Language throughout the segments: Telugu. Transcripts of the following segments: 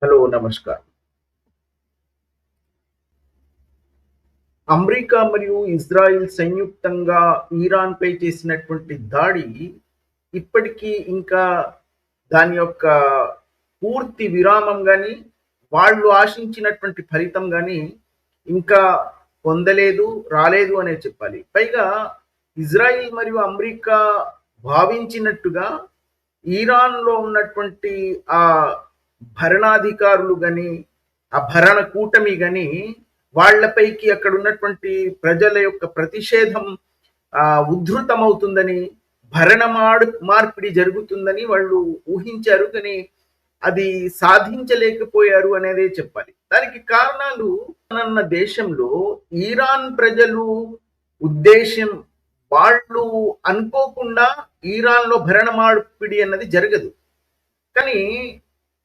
హలో నమస్కారం. అమెరికా మరియు ఇజ్రాయిల్ సంయుక్తంగా ఇరాన్‌పై చేసినటువంటి దాడి ఇప్పటికీ ఇంకా దాని యొక్క పూర్తి విరామం గాని, వాళ్ళు ఆశించినటువంటి ఫలితం గాని ఇంకా పొందలేదు, రాలేదు అనే చెప్పాలి. పైగా ఇజ్రాయిల్ మరియు అమెరికా భావించినట్టుగా ఇరాన్‌లో ఉన్నటువంటి భరణాధికారులు గాని, ఆ భరణ కూటమి గాని వాళ్ళపైకి అక్కడ ఉన్నటువంటి ప్రజల యొక్క ప్రతిషేధం ఉద్ధృతమవుతుందని, మార్పిడి జరుగుతుందని వాళ్ళు ఊహించారు. కానీ అది సాధించలేకపోయారు అనేదే చెప్పాలి. దానికి కారణాలు మన దేశంలో ఇరాన్ ప్రజలు ఉద్దేశ్యం వాళ్ళు అనుకోకుండా ఇరాన్‌లో భరణ మార్పిడి అన్నది జరగదు. కానీ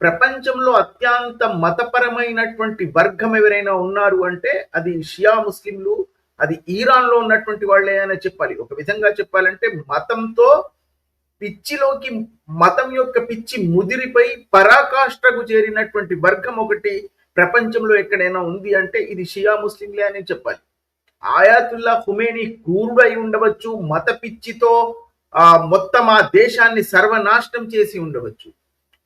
ప్రపంచంలో అత్యంత మతపరమైనటువంటి వర్గం ఎవరైనా ఉన్నారు అంటే అది షియా ముస్లింలు, అది ఇరాన్‌లో ఉన్నటువంటి వాళ్ళే అని చెప్పాలి. ఒక విధంగా చెప్పాలంటే మతంతో పిచ్చిలోకి మతం యొక్క పిచ్చి ముదిరిపోయి పరాకాష్ఠకు చేరినటువంటి వర్గం ఒకటి ప్రపంచంలో ఎక్కడైనా ఉంది అంటే ఇది షియా ముస్లింలే అని చెప్పాలి. ఆయాతుల్లా ఖుమేని క్రూరుడై ఉండవచ్చు, మత పిచ్చితో మొత్తం ఆ దేశాన్ని సర్వనాశనం చేసి ఉండవచ్చు.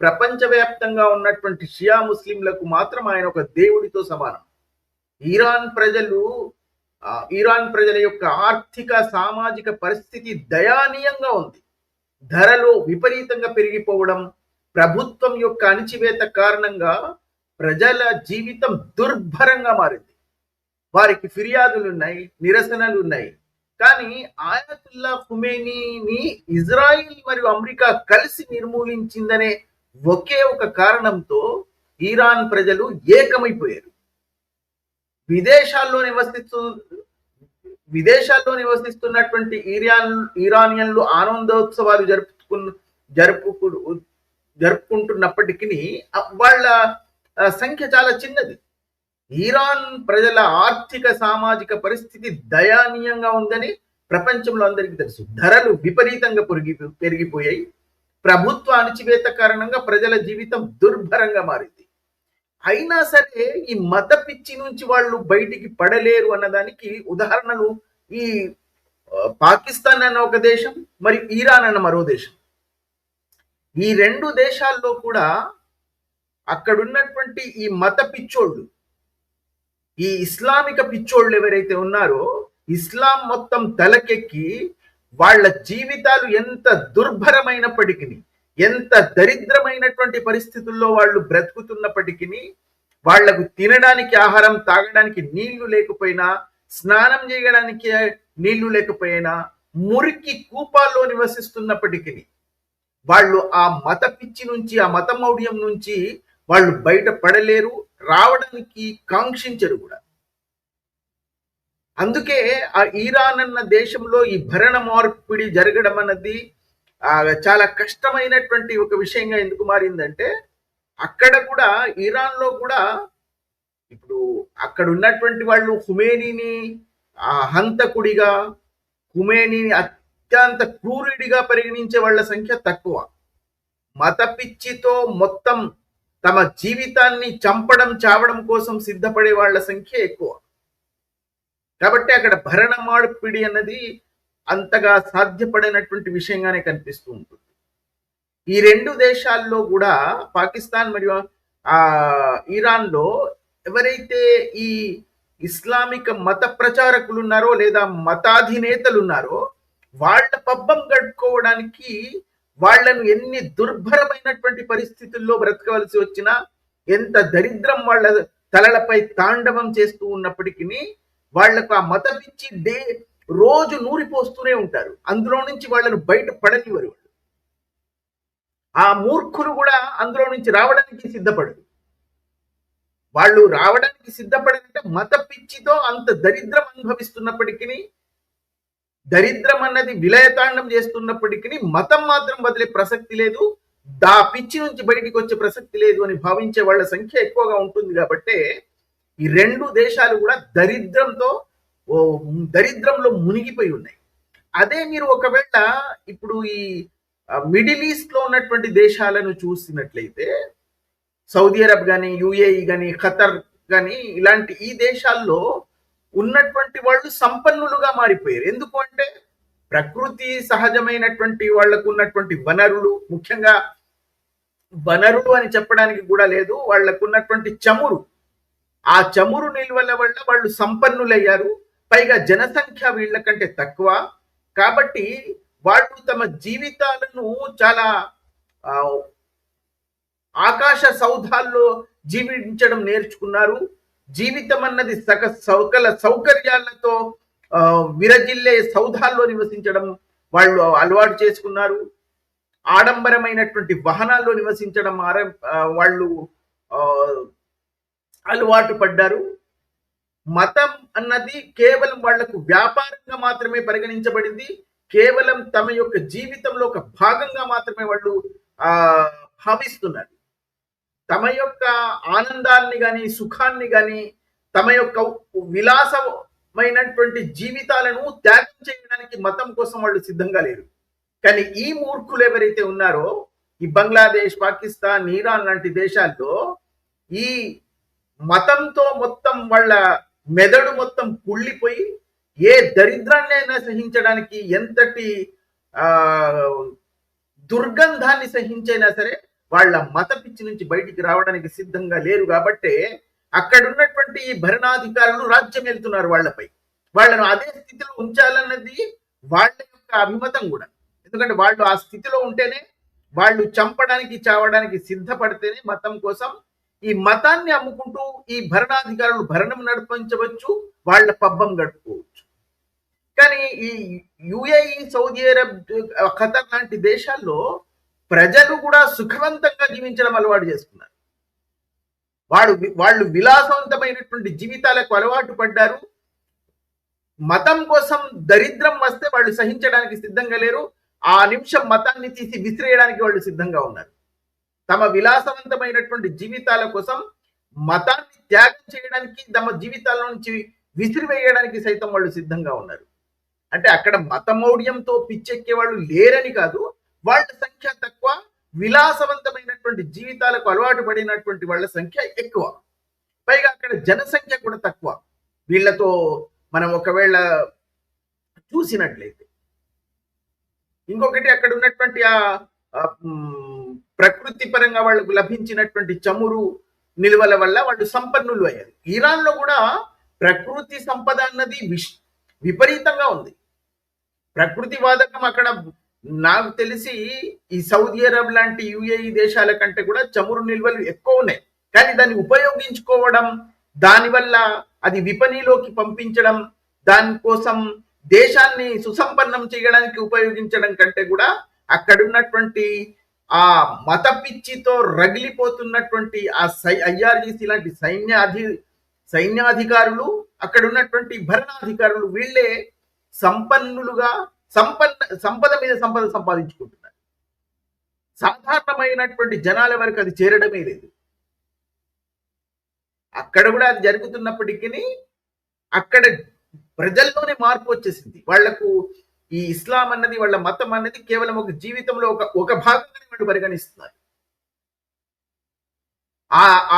ప్రపంచవ్యాప్తంగా ఉన్నటువంటి షియా ముస్లింలకు మాత్రం ఆయన ఒక దేవుడితో సమానం. ఇరాన్ ప్రజలు ఇరాన్ ప్రజల యొక్క ఆర్థిక సామాజిక పరిస్థితి దయానీయంగా ఉంది. ధరలు విపరీతంగా పెరిగిపోవడం, ప్రభుత్వం యొక్క అణిచివేత కారణంగా ప్రజల జీవితం దుర్భరంగా మారింది. వారికి ఫిర్యాదులున్నాయి, నిరసనలున్నాయి. కానీ ఆయతుల్లా ఖుమేనీని ఇజ్రాయిల్ మరియు అమెరికా కలిసి నిర్మూలించిందనే ఒకే ఒక కారణంతో ఇరాన్ ప్రజలు ఏకమైపోయారు. విదేశాల్లో నివసిస్తూ విదేశాల్లో నివసిస్తున్నటువంటి ఇరానియన్లు ఆనందోత్సవాలు జరుపుకుంటున్నప్పటికీ వాళ్ళ సంఖ్య చాలా చిన్నది. ఇరాన్ ప్రజల ఆర్థిక సామాజిక పరిస్థితి దయానీయంగా ఉందని ప్రపంచంలో అందరికీ తెలుసు. ధరలు విపరీతంగా పెరిగిపోయాయి. ప్రభుత్వ అణచివేత కారణంగా ప్రజల జీవితం దుర్భరంగా మారింది. అయినా సరే ఈ మత పిచ్చి నుంచి వాళ్ళు బయటికి పడలేరు అన్నదానికి ఉదాహరణలు ఈ పాకిస్తాన్ అన్న ఒక దేశం, మరి ఇరాన్ అన్న మరో దేశం. ఈ రెండు దేశాల్లో కూడా అక్కడున్నటువంటి ఈ మత పిచ్చోళ్ళు, ఈ ఇస్లామిక పిచ్చోళ్ళు ఎవరైతే ఉన్నారో ఇస్లాం మొత్తం తలకెక్కి వాళ్ళ జీవితాలు ఎంత దుర్భరమైనప్పటికీ, ఎంత దరిద్రమైనటువంటి పరిస్థితుల్లో వాళ్ళు బ్రతుకుతున్నప్పటికీ, వాళ్లకు తినడానికి ఆహారం, తాగడానికి నీళ్లు లేకపోయినా, స్నానం చేయడానికి నీళ్లు లేకపోయినా, మురికి కూపాల్లో నివసిస్తున్నప్పటికీ వాళ్ళు ఆ మత పిచ్చి నుంచి, ఆ మత మౌఢ్యం నుంచి వాళ్ళు బయట పడలేరు, రావడానికి కాంక్షించరు కూడా. అందుకే ఆ ఇరాన్ అన్న దేశంలో ఈ భరణ మార్పిడి జరగడం అన్నది చాలా కష్టమైనటువంటి ఒక విషయంగా ఎందుకు మారిందంటే, అక్కడ కూడా ఇరాన్లో కూడా ఇప్పుడు అక్కడ ఉన్నటువంటి వాళ్ళు ఖుమేనీని హంతకుడిగా, ఖుమేనీని అత్యంత క్రూరుడిగా పరిగణించే వాళ్ళ సంఖ్య తక్కువ. మత పిచ్చితో మొత్తం తమ జీవితాన్ని చంపడం, చావడం కోసం సిద్ధపడే వాళ్ళ సంఖ్య ఎక్కువ. కాబట్టి అక్కడ భరణ మార్పిడి అన్నది అంతగా సాధ్యపడినటువంటి విషయంగానే కనిపిస్తూ ఉంటుంది. ఈ రెండు దేశాల్లో కూడా పాకిస్తాన్ మరియు ఇరాన్లో ఎవరైతే ఈ ఇస్లామిక మత ప్రచారకులు ఉన్నారో లేదా మతాధినేతలు ఉన్నారో వాళ్ళ పబ్బం గడుపుకోవడానికి వాళ్లను ఎన్ని దుర్భరమైనటువంటి పరిస్థితుల్లో బ్రతకవలసి వచ్చినా, ఎంత దరిద్రం వాళ్ళ తలలపై తాండవం చేస్తూ ఉన్నప్పటికీ వాళ్లకు ఆ మత పిచ్చి రోజు నూరిపోస్తూనే ఉంటారు. అందులో నుంచి వాళ్ళను బయట పడనివ్వరు. ఆ మూర్ఖులు కూడా అందులో నుంచి రావడానికి సిద్ధపడరు. వాళ్ళు రావడానికి సిద్ధపడంటే మత పిచ్చితో అంత దరిద్రం అనుభవిస్తున్నప్పటికీ, దరిద్రం అన్నది విలయతాండం చేస్తున్నప్పటికీ మతం మాత్రం వదిలే ప్రసక్తి లేదు, దా పిచ్చి నుంచి బయటికి వచ్చే ప్రసక్తి లేదు అని భావించే వాళ్ళ సంఖ్య ఎక్కువగా ఉంటుంది. కాబట్టి ఈ రెండు దేశాలు కూడా దరిద్రంలో మునిగిపోయి ఉన్నాయి. అదే మీరు ఒకవేళ ఇప్పుడు ఈ మిడిల్ ఈస్ట్ లో ఉన్నటువంటి దేశాలను చూసినట్లయితే సౌదీ అరబ్ కానీ, యుఏఈ కానీ, ఖతర్ కానీ ఇలాంటి ఈ దేశాల్లో ఉన్నటువంటి వాళ్ళు సంపన్నులుగా మారిపోయారు. ఎందుకు అంటే ప్రకృతి సహజమైనటువంటి వాళ్లకు ఉన్నటువంటి వనరులు, ముఖ్యంగా వనరులు అని చెప్పడానికి కూడా లేదు, వాళ్లకు ఉన్నటువంటి చమురు, ఆ చమురు నిల్వల వల్ల వాళ్ళు సంపన్నులయ్యారు. పైగా జనసంఖ్య వీళ్ళకంటే తక్కువ కాబట్టి వాళ్ళు తమ జీవితాలను చాలా ఆకాశ సౌధాల్లో జీవించడం నేర్చుకున్నారు. జీవితం అన్నది సకల సౌకర్యాలతో విరజిల్లే సౌధాల్లో నివసించడం వాళ్ళు అలవాటు చేసుకున్నారు. ఆడంబరమైనటువంటి వాహనాల్లో నివసించడం వాళ్ళు అలవాటు పడ్డారు. మతం అన్నది కేవలం వాళ్లకు వ్యాపారంగా మాత్రమే పరిగణించబడింది. కేవలం తమ యొక్క జీవితంలో ఒక భాగంగా మాత్రమే వాళ్ళు భావిస్తున్నారు. తమ యొక్క ఆనందాన్ని గాని, సుఖాన్ని గాని, తమ యొక్క విలాసమైనటువంటి జీవితాలను త్యాగం చేయడానికి మతం కోసం వాళ్ళు సిద్ధంగా లేరు. కానీ ఈ మూర్ఖులు ఎవరైతే ఉన్నారో, ఈ బంగ్లాదేశ్, పాకిస్తాన్, ఇరాన్ లాంటి దేశాల్లో ఈ మతంతో మొత్తం వాళ్ళ మెదడు మొత్తం కుళ్ళిపోయి ఏ దరిద్రాన్నైనా సహించడానికి, ఎంతటి దుర్గంధాన్ని సహించైనా సరే వాళ్ళ మత పిచ్చి నుంచి బయటికి రావడానికి సిద్ధంగా లేరు. కాబట్టి అక్కడ ఉన్నటువంటి ఈ భరణాధికారులు రాజ్యం వెళ్తున్నారు వాళ్ళపై. వాళ్ళను అదే స్థితిలో ఉంచాలన్నది వాళ్ళ యొక్క అభిమతం కూడా. ఎందుకంటే వాళ్ళు ఆ స్థితిలో ఉంటేనే, వాళ్ళు చంపడానికి, చావడానికి సిద్ధపడితేనే మతం కోసం ఈ మతాన్ని అమ్ముకుంటూ ఈ భరణాధికారులు భరణం నడిపించవచ్చు, వాళ్ళ పబ్బం గడుపుకోవచ్చు. కానీ ఈ యుఏఈ, సౌదీ అరబ్, ఖతర్ లాంటి దేశాల్లో ప్రజలు కూడా సుఖవంతంగా జీవించడం అలవాటు చేసుకున్నారు. వాళ్ళు విలాసవంతమైనటువంటి జీవితాలకు అలవాటు పడ్డారు. మతం కోసం దరిద్రం వస్తే వాళ్ళు సహించడానికి సిద్ధంగా లేరు. ఆ నిమిషం మతాన్ని తీసి విసిరేయడానికి వాళ్ళు సిద్ధంగా ఉన్నారు. తమ విలాసవంతమైనటువంటి జీవితాల కోసం మతాన్ని త్యాగం చేయడానికి, తమ జీవితాల నుంచి విసిరివేయడానికి సైతం వాళ్ళు సిద్ధంగా ఉన్నారు. అంటే అక్కడ మతమౌఢ్యంతో పిచ్చెక్కే వాళ్ళు లేరని కాదు, వాళ్ళ సంఖ్య తక్కువ, విలాసవంతమైనటువంటి జీవితాలకు అలవాటు పడినటువంటి వాళ్ళ సంఖ్య ఎక్కువ. పైగా అక్కడ జనసంఖ్య కూడా తక్కువ వీళ్ళతో మనం ఒకవేళ చూసినట్లయితే. ఇంకొకటి, అక్కడ ఉన్నటువంటి ఆ ప్రకృతి పరంగా వాళ్ళకు లభించినటువంటి చమురు నిల్వల వల్ల వాళ్ళు సంపన్నులు అయ్యారు. ఇరాన్లో కూడా ప్రకృతి సంపద అన్నది విపరీతంగా ఉంది. ప్రకృతి వాదకం అక్కడ నాకు తెలిసి ఈ సౌదీ అరబ్ లాంటి యుఏఈ దేశాల కంటే కూడా చమురు నిల్వలు ఎక్కువ ఉన్నాయి. కానీ దాన్ని ఉపయోగించుకోవడం, దానివల్ల అది విపణిలోకి పంపించడం, దానికోసం దేశాన్ని సుసంపన్నం చేయడానికి ఉపయోగించడం కంటే కూడా అక్కడున్నటువంటి ఆ మత పిచ్చితో రగిలిపోతున్నటువంటి ఆ ఐఆర్జీసీ లాంటి సైన్యాధికారులు, అక్కడ ఉన్నటువంటి భరణాధికారులు, వీళ్ళే సంపన్నులుగా సంపద మీద సంపద సంపాదించుకుంటున్నారు. సాధారణమైనటువంటి జనాల వరకు అది చేరడమే లేదు. అక్కడ కూడా అది జరుగుతున్నప్పటికీ అక్కడ ప్రజల్లోనే మార్పు వచ్చేసింది. వాళ్లకు ఈ ఇస్లాం అన్నది, వాళ్ళ మతం అన్నది కేవలం ఒక జీవితంలో ఒక భాగంగానే వాళ్ళు పరిగణిస్తున్నారు.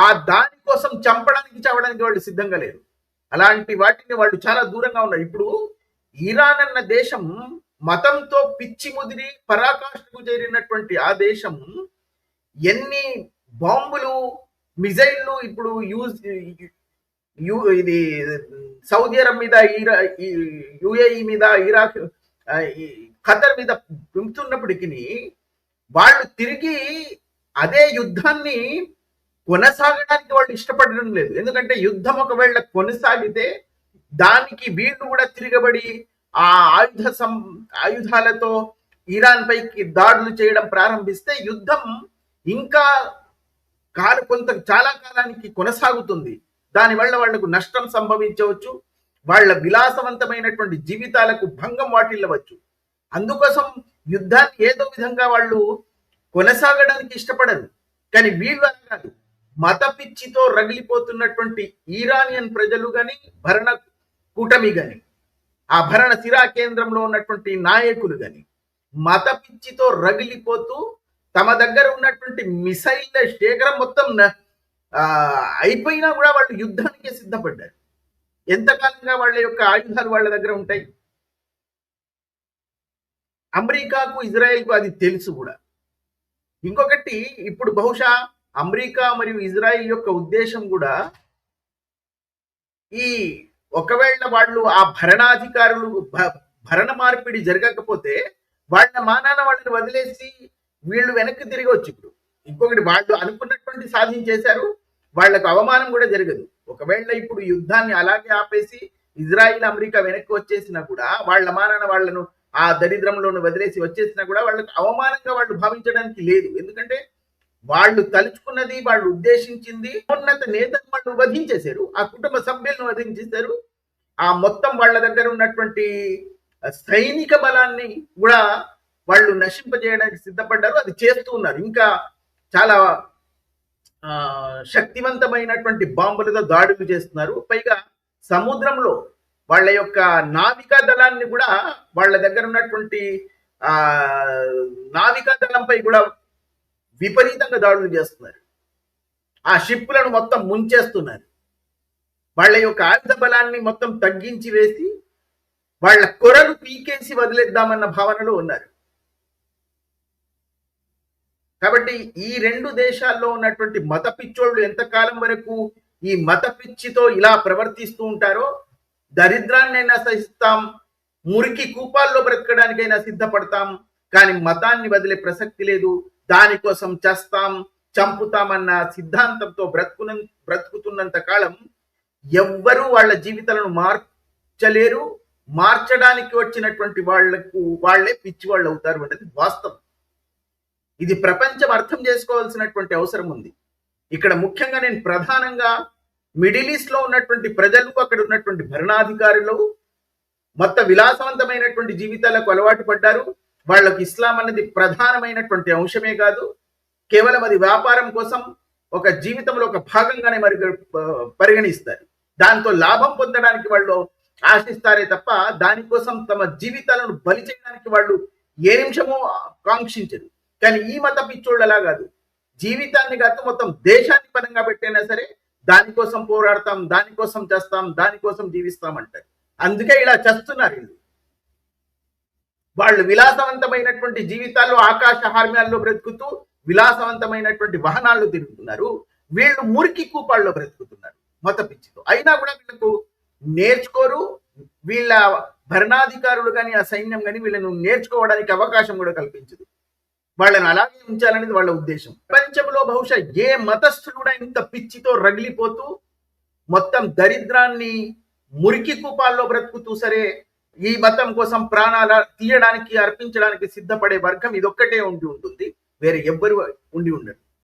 ఆ దానికోసం చంపడానికి, చావడానికి వాళ్ళు సిద్ధంగా లేరు. అలాంటి వాటిని వాళ్ళు చాలా దూరంగా ఉన్నారు. ఇప్పుడు ఇరాన్ అన్న దేశం మతంతో పిచ్చి ముదిరి పరాకాష్ఠకు చేరినటువంటి ఆ దేశం ఎన్ని బాంబులు, మిజైళ్లు ఇప్పుడు ఇది సౌదీ అరబ్ మీద, యుఏఈ మీద, ఇరాక్, ఖతర్ మీద పెంపుతున్నప్పటికీ వాళ్ళు తిరిగి అదే యుద్ధాన్ని కొనసాగడానికి వాళ్ళు ఇష్టపడడం లేదు. ఎందుకంటే యుద్ధం ఒకవేళ కొనసాగితే దానికి వీళ్ళు కూడా తిరగబడి ఆ ఆయుధాలతో ఇరాన్ పైకి దాడులు చేయడం ప్రారంభిస్తే యుద్ధం ఇంకా చాలా కాలానికి కొనసాగుతుంది. దానివల్ల వాళ్లకు నష్టం సంభవించవచ్చు, వాళ్ళ విలాసవంతమైనటువంటి జీవితాలకు భంగం వాటిల్లవచ్చు. అందుకోసం యుద్ధాన్ని ఏదో విధంగా వాళ్ళు కొనసాగడానికి ఇష్టపడరు. కానీ వీళ్ళు కాదు, మత పిచ్చితో రగిలిపోతున్నటువంటి ఇరానియన్ ప్రజలు గాని, భరణ కూటమి గాని, ఆ భరణ సిరా కేంద్రంలో ఉన్నటువంటి నాయకులు గాని మత పిచ్చితో రగిలిపోతూ తమ దగ్గర ఉన్నటువంటి మిసైల్ శేఖరం మొత్తం అయిపోయినా కూడా వాళ్ళు యుద్ధానికి సిద్ధపడ్డారు. ఎంతకాలంగా వాళ్ళ యొక్క ఆయుధాలు వాళ్ళ దగ్గర ఉంటాయి. అమెరికాకు ఇజ్రాయెల్కు అది తెలుసు కూడా. ఇంకొకటి, ఇప్పుడు బహుశా అమెరికా మరియు ఇజ్రాయెల్ యొక్క ఉద్దేశం కూడా ఈ ఒకవేళ వాళ్ళు ఆ భరణాధికారులు భరణ మార్పిడి జరగకపోతే వాళ్ళ మానాన వాళ్ళని వదిలేసి వీళ్ళు వెనక్కి తిరిగి వచ్చి, ఇప్పుడు ఇంకొకటి, వాళ్ళు అనుకున్నటువంటి సాధించేశారు, వాళ్లకు అవమానం కూడా జరగదు. ఒకవేళ ఇప్పుడు యుద్ధాన్ని అలాగే ఆపేసి ఇజ్రాయిల్ అమెరికా వెనక్కి వచ్చేసినా కూడా వాళ్ళ మానాన వాళ్ళను ఆ దరిద్రంలోను వదిలేసి వచ్చేసినా కూడా వాళ్ళకి అవమానంగా వాళ్ళు భావించడానికి లేదు. ఎందుకంటే వాళ్ళు తలుచుకున్నది, వాళ్ళు ఉద్దేశించింది, ఉన్నత నేతను వాళ్ళు వధించేశారు, ఆ కుటుంబ సభ్యులను వధించేశారు, ఆ మొత్తం వాళ్ళ దగ్గర ఉన్నటువంటి సైనిక బలాన్ని కూడా వాళ్ళు నశింపజేయడానికి సిద్ధపడ్డారు. అది చేస్తూ ఉన్నారు. ఇంకా చాలా శక్తివంతమైనటువంటి బాంబులతో దాడులు చేస్తున్నారు. పైగా సముద్రంలో వాళ్ళ యొక్క నావికా దళాన్ని కూడా, వాళ్ళ దగ్గర ఉన్నటువంటి నావికా దళంపై కూడా విపరీతంగా దాడులు చేస్తున్నారు. ఆ షిప్లను మొత్తం ముంచేస్తున్నారు. వాళ్ళ యొక్క ఆయుధ బలాన్ని మొత్తం తగ్గించి వేసి వాళ్ళ కొరలు పీకేసి వదిలేద్దామన్న భావనలో ఉన్నారు. కాబట్టి ఈ రెండు దేశాల్లో ఉన్నటువంటి మత పిచ్చోళ్ళు ఎంతకాలం వరకు ఈ మత పిచ్చితో ఇలా ప్రవర్తిస్తూ ఉంటారో, దరిద్రాన్నైనా సహిస్తాం, మురికి కూపాల్లో బ్రతకడానికైనా సిద్ధపడతాం, కానీ మతాన్ని వదిలే ప్రసక్తి లేదు, దానికోసం చేస్తాం, చంపుతామన్న సిద్ధాంతంతో బ్రతుకుతున్నంత కాలం ఎవ్వరూ వాళ్ళ జీవితాలను మార్చలేరు. మార్చడానికి వచ్చినటువంటి వాళ్లే పిచ్చి వాళ్ళు అవుతారు అనేది వాస్తవం. ఇది ప్రపంచం అర్థం చేసుకోవాల్సినటువంటి అవసరం ఉంది. ఇక్కడ ముఖ్యంగా నేను ప్రధానంగా మిడిల్ ఈస్ట్ లో ఉన్నటువంటి ప్రజలు, అక్కడ ఉన్నటువంటి భరణాధికారులు మొత్తం విలాసవంతమైనటువంటి జీవితాలకు అలవాటు పడ్డారు. వాళ్ళకు ఇస్లాం అనేది ప్రధానమైనటువంటి అంశమే కాదు, కేవలం అది వ్యాపారం కోసం ఒక జీవితంలో ఒక భాగంగానే మరి పరిగణిస్తారు. దాంతో లాభం పొందడానికి వాళ్ళు ఆశిస్తారే తప్ప దానికోసం తమ జీవితాలను బలి చేయడానికి వాళ్ళు ఏ నిమిషమో కాంక్షించరు. కానీ ఈ మత పిచ్చోళ్ళు అలా కాదు. జీవితాన్ని కాదు, మొత్తం దేశాన్ని పరంగా పెట్టైనా సరే దానికోసం పోరాడతాం, దానికోసం చేస్తాం, దానికోసం జీవిస్తామంటారు. అందుకే ఇలా చేస్తున్నారు వీళ్ళు. వాళ్ళు విలాసవంతమైనటువంటి జీవితాల్లో ఆకాశ హార్మ్యాల్లో బ్రతుకుతూ విలాసవంతమైనటువంటి వాహనాల్లో తిరుగుతున్నారు. వీళ్ళు మురికి కూపాల్లో బ్రతుకుతున్నారు మత పిచ్చితో. అయినా కూడా వీళ్ళకు నేర్చుకోరు. వీళ్ళ భరణాధికారులు కానీ ఆ సైన్యం కానీ వీళ్ళను నేర్చుకోవడానికి అవకాశం కూడా కల్పించదు. వాళ్ళని అలాగే ఉంచాలనేది వాళ్ళ ఉద్దేశం. ప్రపంచంలో బహుశా ఏ మతస్థుడు కూడా ఇంత పిచ్చితో రగిలిపోతూ మొత్తం దరిద్రాన్ని మురికి కూపాల్లో బ్రతుకుతూ సరే ఈ మతం కోసం ప్రాణాల తీయడానికి, అర్పించడానికి సిద్ధపడే వర్గం ఇదొక్కటే ఉండి ఉంటుంది, వేరే ఎవ్వరు ఉండి ఉండరు.